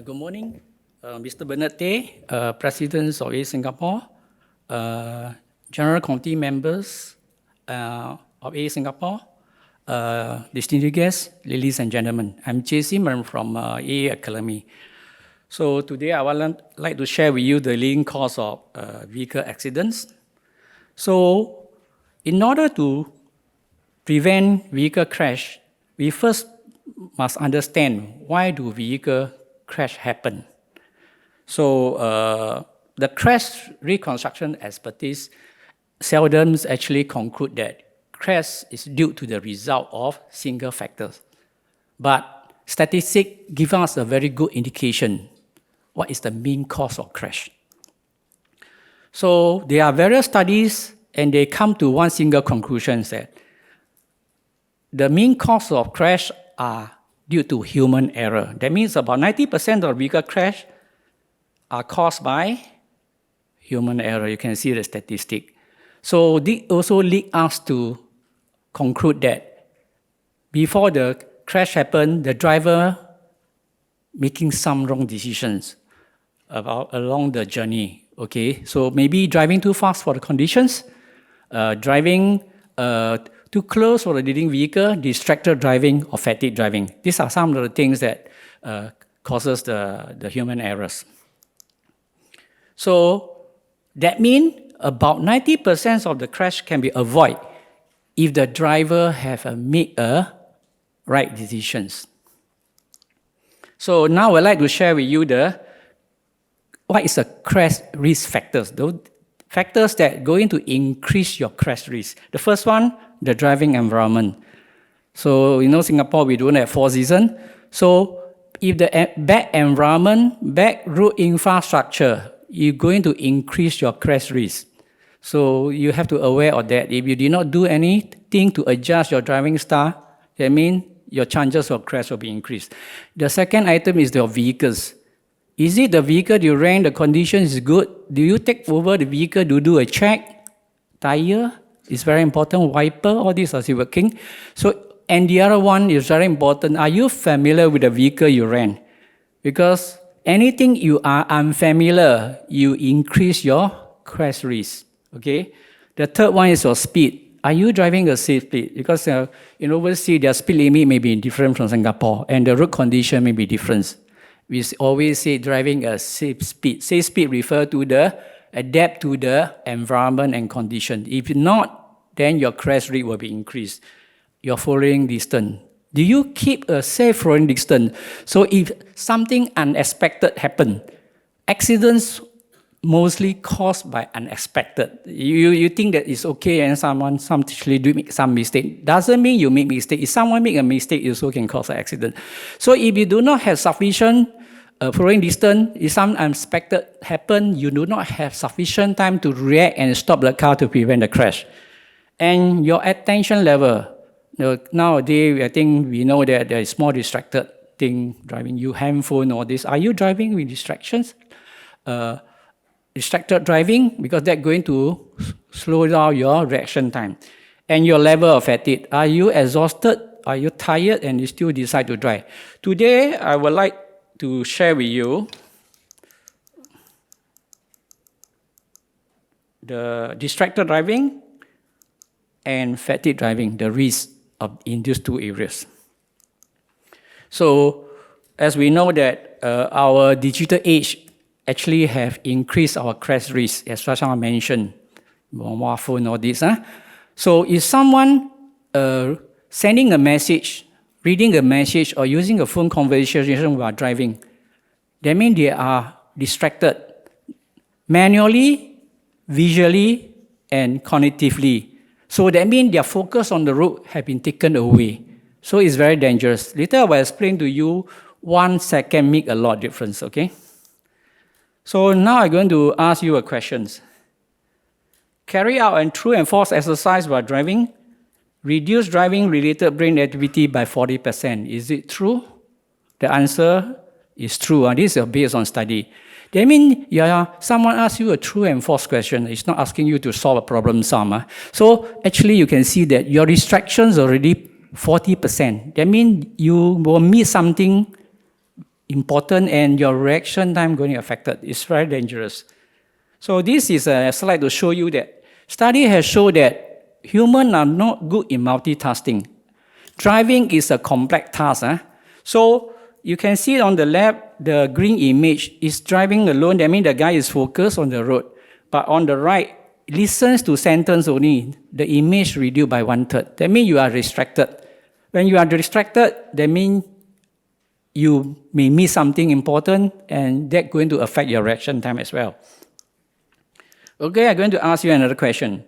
Good morning, Mr. Bernard Tay, President of A Singapore, General Committee members of A Singapore, distinguished guests, ladies and gentlemen. I'm Chay from A Academy. So today I would like to share with you the leading cause of vehicle accidents. So in order to prevent vehicle crash, we first must understand why do vehicle crash happen. So the crash reconstruction expertise seldom actually conclude that crash is due to the result of single factors. But statistics give us a very good indication what is the main cause of crash. So there are various studies and they come to one single conclusion that the main cause of crash are due to human error. That means about 90% of vehicle crash are caused by human error. You can see the statistic. So this also leads us to conclude that before the crash happened, the driver making some wrong decisions along the journey. Okay, so maybe driving too fast for the conditions, driving too close for the leading vehicle, distracted driving, or fatigue driving. These are some of the things that causes the human errors. So that means about 90% of the crash can be avoided if the driver have made right decisions. So now I'd like to share with you what is the crash risk factors, those factors that are going to increase your crash risk. The first one, the driving environment. So Singapore, we don't have four seasons. So if the bad environment, bad road infrastructure, you're going to increase your crash risk. So you have to be aware of that. If you did not do anything to adjust your driving style, that means your chances of crash will be increased. The second item is your vehicles. Is it the vehicle you rent, the condition is good? Do you take over the vehicle to do a check? Tire is very important, wiper, all these are still working. So, and the other one is very important. Are you familiar with the vehicle you rent? Because anything you are unfamiliar, you increase your crash risk. Okay. The third one is your speed. Are you driving a safe speed? Because in overseas, their speed limit may be different from Singapore, and the road condition may be different. We always say driving a safe speed. Safe speed refers to adapt to the environment and condition. If not, then your crash rate will be increased. Your following distance. Do you keep a safe following distance? So if something unexpected happens, accidents mostly caused by unexpected. You think that it's okay and someone actually do make some mistake. Doesn't mean you make mistake. If someone make a mistake, it also can cause an accident. So if you do not have sufficient following distance, if some unexpected happen, you do not have sufficient time to react and stop the car to prevent the crash. And your attention level, nowadays I think we know that there is more distracted thing driving you, handphone, all this. Are you driving with distractions? Distracted driving, because that's going to slow down your reaction time. And your level of fatigue. Are you exhausted? Are you tired and you still decide to drive? Today, I would like to share with you the distracted driving and fatigue driving, the risk in these two areas. So, as we know that our digital age actually have increased our crash risk, as Rashama mentioned, mobile phone, all this. So if someone sending a message, reading a message, or using a phone conversation while driving, that means they are distracted manually, visually, and cognitively. So that means their focus on the road have been taken away. So it's very dangerous. Later I will explain to you 1 second make a lot of difference, okay? So now I'm going to ask you a question. Carry out a true and false exercise while driving. Reduce driving-related brain activity by 40%. Is it true? The answer is true. This is based on study. That means someone asks you a true and false question. It's not asking you to solve a problem sum. So actually you can see that your distractions are already 40%. That means you will miss something important and your reaction time going to be affected. It's very dangerous. So this is a slide to show you that study has shown that humans are not good in multitasking. Driving is a complex task. So you can see on the left, the green image is driving alone. That means the guy is focused on the road. But on the right, listens to sentence only. The image reduced by 1/3. That means you are distracted. When you are distracted, that means you may miss something important, and that's going to affect your reaction time as well. Okay, I'm going to ask you another question.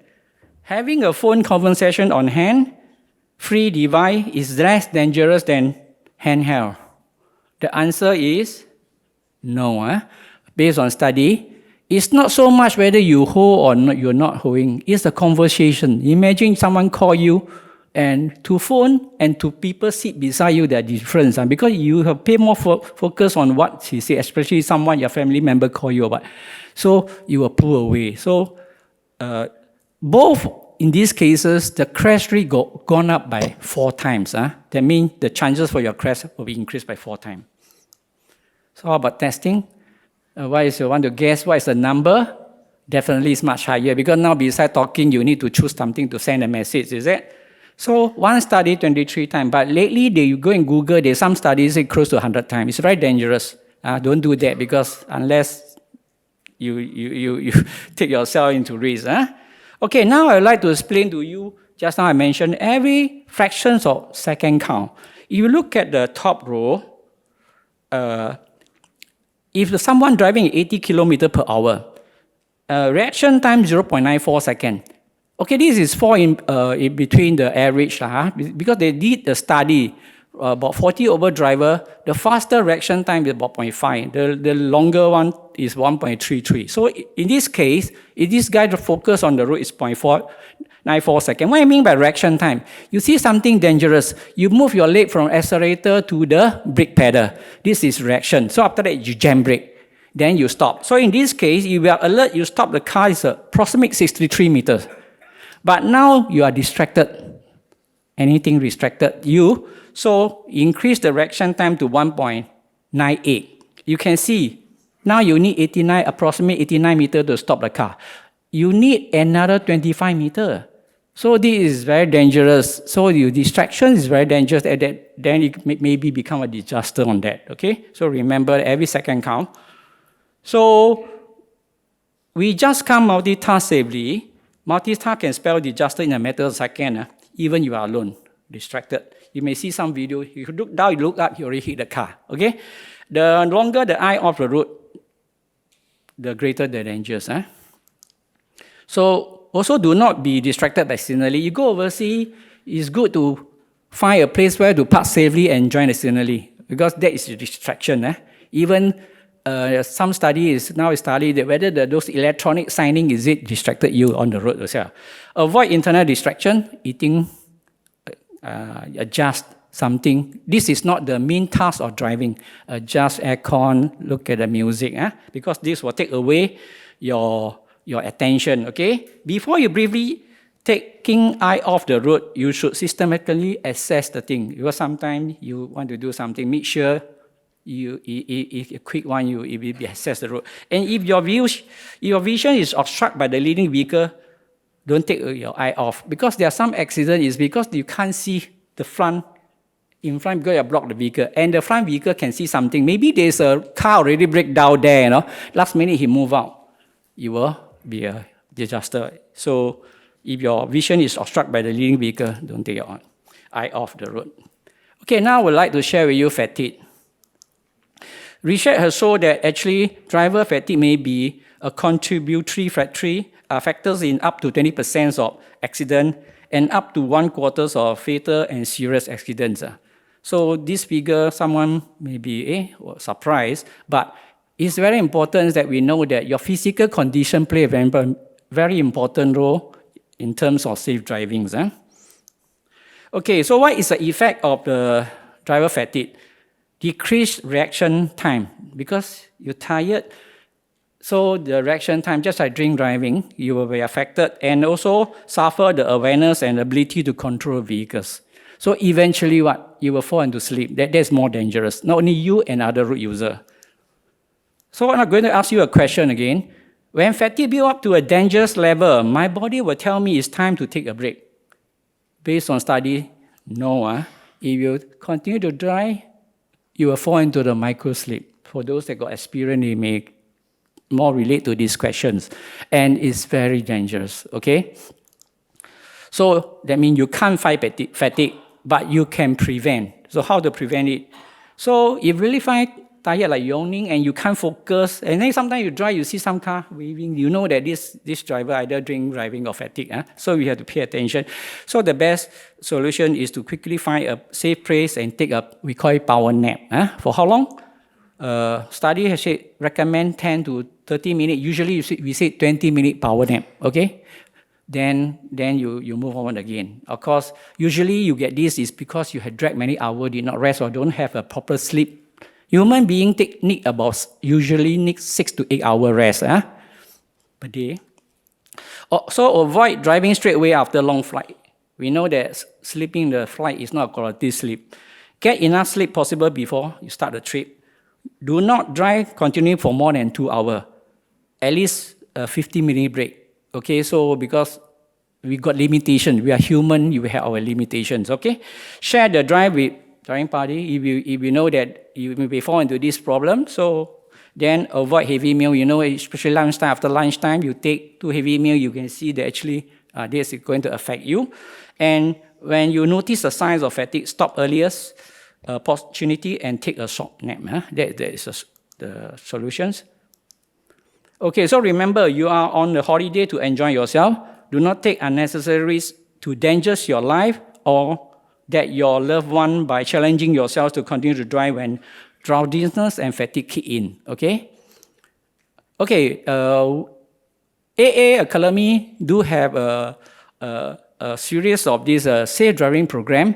Having a phone conversation on hand, free device, is less dangerous than handheld? The answer is no. Based on study, it's not so much whether you hold or not, you're not holding. It's a conversation. Imagine someone call you, and to phone and to people sit beside you, there are difference. Because you have pay more focus on what she said, especially someone, your family member call you about. So you will pull away. So both in these cases, the crash rate gone up by 4 times. That means the chances for your crash will be increased by 4 times. So how about testing? You want to guess what is the number? Definitely it's much higher, because now besides talking, you need to choose something to send a message, is it? So one study 23 times, but lately you go and Google, there's some studies say close to 100 times. It's very dangerous. Don't do that, because unless you take yourself into risk. Okay, now I would like to explain to you, just now I mentioned every fractions of second count. If you look at the top row, if someone driving 80 km per hour, reaction time 0.94 seconds. Okay, this is fall in between the average, because they did the study about 40 over driver. The faster reaction time is about 0.5. The longer one is 1.33. So in this case, if this guy focus on the road, is 0.94 seconds. What I mean by reaction time? You see something dangerous, you move your leg from accelerator to the brake pedal. This is reaction. So after that, you jam brake. Then you stop. So in this case, if you are alert, you stop the car, is approximately 63 meters. But now you are distracted. Anything distracted you. So increase the reaction time to 1.98. You can see, now you need approximately 89 meters to stop the car. You need another 25 meters. So this is very dangerous. So your distraction is very dangerous. Then it maybe become a disaster on that. Okay? So remember, every second count. So we just can't multitask safely. Multitask can spell disaster in a matter of seconds, even you are alone, distracted. You may see some video, you look down, you look up, you already hit the car. Okay? The longer the eye off the road, the greater the dangers. So also do not be distracted by scenery. You go overseas, it's good to find a place where to park safely and join the scenery, because that is a distraction. Even some studies now study that whether those electronic signing, is it distracted you on the road as well. Avoid internet distraction, eating, adjust something. This is not the main task of driving. Adjust aircon, look at the music, because this will take away your attention. Okay? Before you briefly taking eye off the road, you should systematically assess the thing, because sometimes you want to do something, make sure if a quick one, you will assess the road. And if your vision is obstructed by the leading vehicle, don't take your eye off. Because there are some accidents, is because you can't see the front, in front, because you block the vehicle. And the front vehicle can see something. Maybe there's a car already break down there, Last minute he move out. You will be a disaster. So if your vision is obstructed by the leading vehicle, don't take your eye off the road. Okay, now I would like to share with you fatigue. Research has shown that actually driver fatigue may be a contributory factors in up to 20% of accidents and up to 1/4 of fatal and serious accidents. So this figure, someone may be surprised, but it's very important that we know that your physical condition play a very important role in terms of safe driving. Okay, so what is the effect of the driver fatigue? Decreased reaction time, because you're tired. So the reaction time, just like drink driving, you will be affected, and also suffer the awareness and ability to control vehicles. So eventually what? You will fall into sleep. That's more dangerous. Not only you and other road user. So I'm going to ask you a question again. When fatigue builds up to a dangerous level, my body will tell me it's time to take a break. Based on study, no. If you continue to drive, you will fall into the micro sleep. For those that got experience, they may more relate to these questions. And it's very dangerous, okay? So that means you can't fight fatigue, but you can prevent. So how to prevent it? So if you really find tired, like yawning, and you can't focus, and then sometimes you drive, you see some car waving, you know that this driver either driving or fatigue. So you have to pay attention. So the best solution is to quickly find a safe place and take we call it power nap. For how long? Study has said recommend 10 to 30 minutes. Usually we say 20-minute power nap, okay? Then you move on again. Of course, usually you get this is because you had dragged many hours, did not rest, or don't have a proper sleep. Human being usually need 6 to 8 hour rest per day. So avoid driving straight away after long flight. We know that sleeping in the flight is not a quality sleep. Get enough sleep possible before you start the trip. Do not drive continuing for more than 2 hours. At least a 15-minute break. Okay, so because we got limitations, we are human, we have our limitations, okay? Share the drive with driving party if you know that you may fall into this problem, so then avoid heavy meal. You know, especially lunchtime, after lunchtime, you take too heavy meal, you can see that actually this is going to affect you. And when you notice the signs of fatigue, stop earliest opportunity and take a short nap. That is the solutions. Okay, so remember, you are on a holiday to enjoy yourself. Do not take unnecessary risks to danger your life or that your loved one by challenging yourself to continue to drive when drowsiness and fatigue kick in, okay? Okay, AA Academy do have a series of this safe driving program.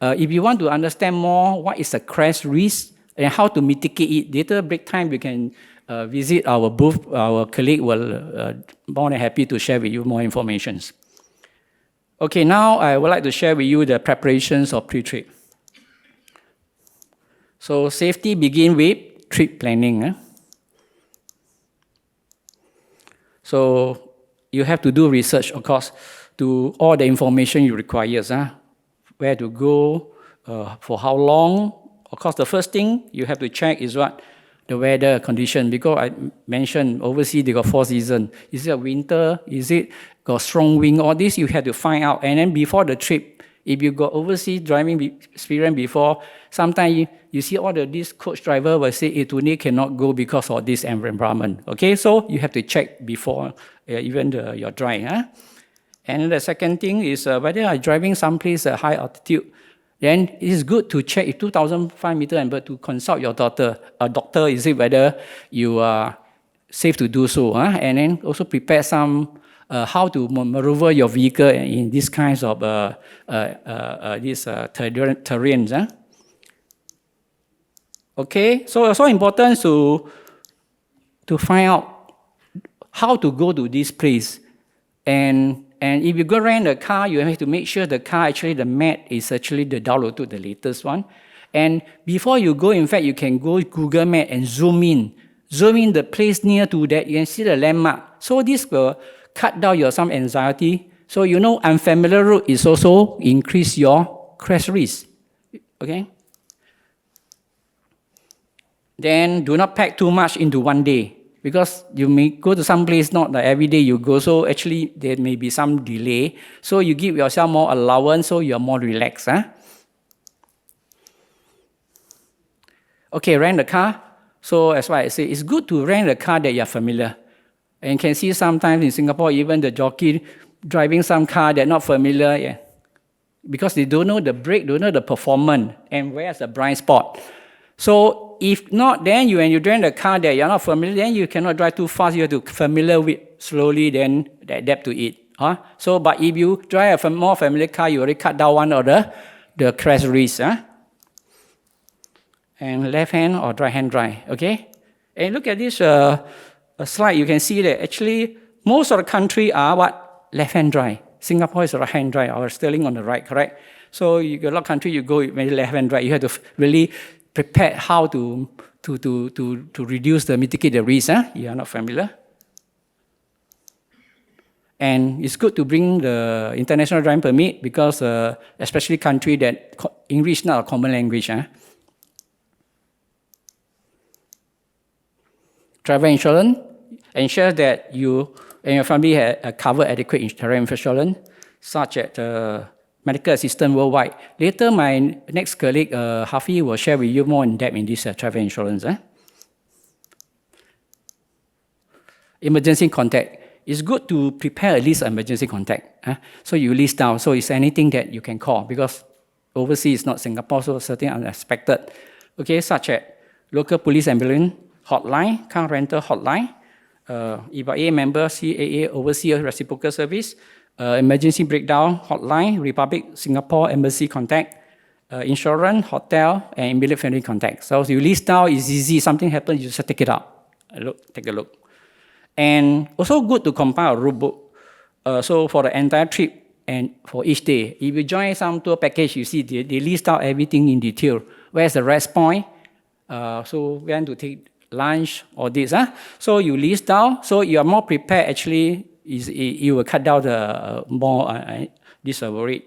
If you want to understand more what is a crash risk and how to mitigate it, later break time you can visit our booth. Our colleague will more than happy to share with you more information. Okay, now I would like to share with you the preparations of pre-trip. So safety begins with trip planning. So you have to do research, of course, to all the information you require. Where to go, for how long. Of course, the first thing you have to check is what? The weather condition, because I mentioned overseas they got 4 seasons. Is it winter? Is it got strong wind? All this you have to find out. And then before the trip, if you got overseas driving experience before, sometimes you see all these coach driver will say, today cannot go because of this environment. Okay, so you have to check before even your drive. And the second thing is whether you are driving someplace at high altitude. Then it is good to check if 2,500 meters and above to consult your doctor. A doctor, is it whether you are safe to do so. And then also prepare some how to maneuver your vehicle in these kinds of terrains. Okay, so it's also important to find out how to go to this place. And if you go rent a car, you have to make sure the car, actually the map is actually the downloaded, the latest one. And before you go, in fact, you can go Google Map and zoom in the place near to that. You can see the landmark. So this will cut down some anxiety. So you know, unfamiliar route is also increase your crash risk. Okay. Then do not pack too much into one day, because you may go to some place not like every day you go. So actually there may be some delay. So you give yourself more allowance, so you are more relaxed. Okay, rent a car. So as why I say, it's good to rent a car that you are familiar. And you can see sometimes in Singapore, even the jockey driving some car they're not familiar, because they don't know the brake, don't know the performance, and where's the blind spot. So if not, then when you rent a car that you're not familiar, then you cannot drive too fast. You have to familiar with slowly, then adapt to it. So, but if you drive a more familiar car, you already cut down one of the crash risk. And left hand or right hand drive, okay? And look at this slide, you can see that actually most of the country are what? Left hand drive. Singapore is right hand drive, our steering on the right, correct? So you got a lot of country, you go very left and right. You have to really prepare how to reduce mitigate the risk. You are not familiar. And it's good to bring the international driving permit because especially country that English not a common language. Travel insurance ensures that you and your family have covered adequate travel insurance, such as medical assistance worldwide. Later, my next colleague, Hafi, will share with you more in depth in this travel insurance. Emergency contact. It's good to prepare a list of emergency contact. So you list down, so it's anything that you can call because overseas is not Singapore, so certain unexpected. Okay, such as local police ambulance hotline, car rental hotline, EBA member, CAA overseas reciprocal service, emergency breakdown hotline, Republic Singapore embassy contact, insurance, hotel, and immediate family contact. So you list down, it's easy. Something happens, you just take it out. Take a look. And also good to compile a route book. So for the entire trip and for each day, if you join some tour package, you see they list out everything in detail. Where's the rest point? So when to take lunch or this. So you list down, so you are more prepared. Actually, you will cut down the more this worry.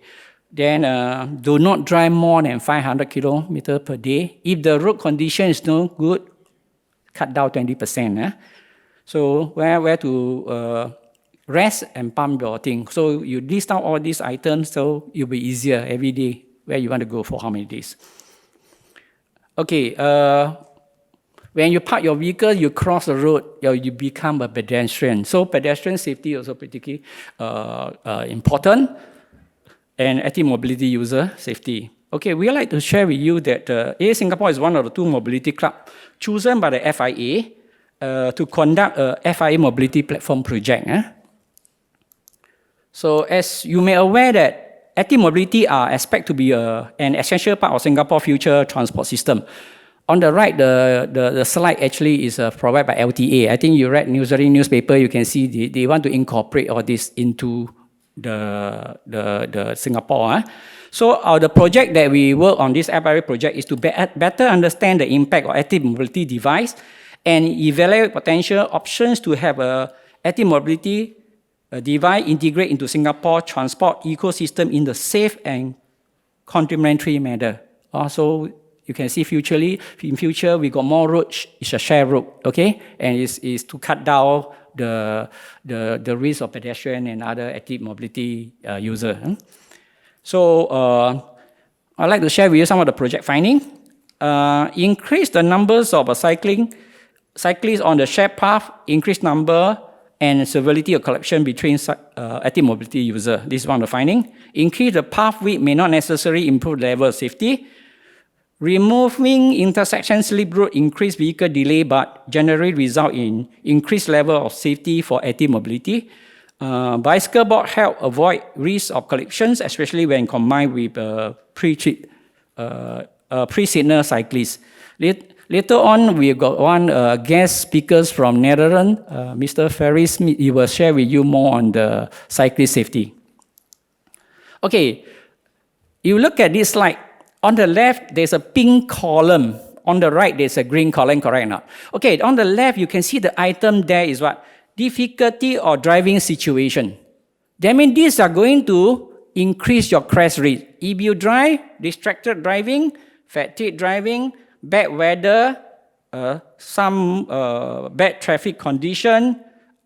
Then do not drive more than 500 kilometers per day. If the road condition is not good, cut down 20%. So where to rest and pump your thing. So you list out all these items, so it'll be easier every day where you want to go for how many days. Okay, when you park your vehicle, you cross the road, you become a pedestrian. So pedestrian safety is also particularly important, and active mobility user safety. Okay, we like to share with you that AA Singapore is one of the 2 mobility clubs chosen by the FIA to conduct a FIA mobility platform project. So as you may aware that active mobility are expected to be an essential part of Singapore's future transport system. On the right, the slide actually is provided by LTA. I think you read newspaper, you can see they want to incorporate all this into the Singapore. So the project that we work on, this FIA project, is to better understand the impact of active mobility device and evaluate potential options to have a active mobility device integrate into Singapore transport ecosystem in the safe and complementary manner. So you can see in future we got more roads. It's a shared road, okay, and it's to cut down the risk of pedestrian and other active mobility user. So I'd like to share with you some of the project findings. Increase the numbers of cyclists on the shared path, increase number and severity of collision between active mobility users. This is one of the findings. Increase the path width may not necessarily improve the level of safety. Removing intersection slip route increase vehicle delay but generally result in increased level of safety for active mobility. Bicycle board help avoid risk of collisions, especially when combined with pre-signal cyclists. Later on, we got one guest speakers from Netherlands, Mr. Ferry Smith. He will share with you more on the cyclist safety. Okay, you look at this slide. On the left, there's a pink column. On the right, there's a green column, correct or not? Okay, on the left, you can see the item there is what? Difficulty or driving situation. That means these are going to increase your crash risk. If you drive, distracted driving, fatigue driving, bad weather, some bad traffic condition,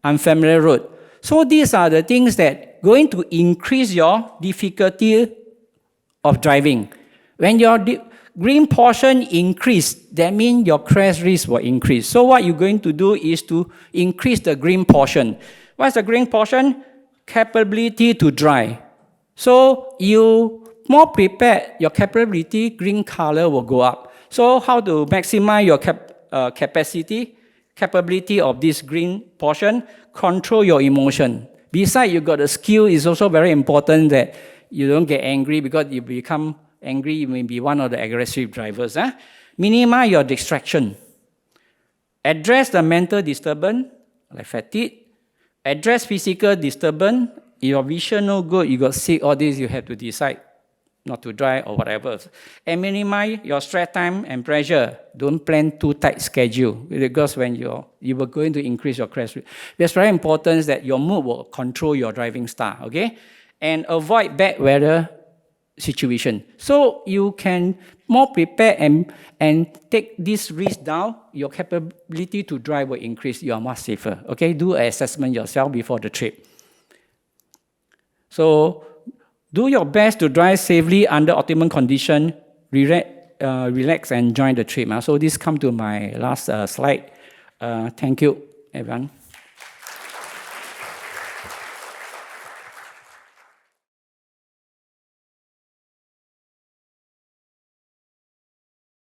unfamiliar road. So these are the things that going to increase your difficulty of driving. When your green portion increase, that means your crash risk will increase. So what you're going to do is to increase the green portion. What's the green portion? Capability to drive. So you more prepared, your capability, green color will go up. So how to maximize your capability of this green portion? Control your emotion. Besides, you got a skill. It's also very important that you don't get angry, because you become angry, you may be one of the aggressive drivers. Minimize your distraction. Address the mental disturbance, like fatigue. Address physical disturbance. If your vision no good, you got sick, all this, you have to decide not to drive or whatever. And minimize your stress time and pressure. Don't plan too tight schedule because when you are going to increase your crash rate. It's very important that your mood will control your driving style, okay? And avoid bad weather situation. So you can more prepare and take this risk down, your capability to drive will increase, you are much safer, okay? Do an assessment yourself before the trip. So do your best to drive safely under optimum condition, relax and enjoy the trip. So this comes to my last slide. Thank you, everyone.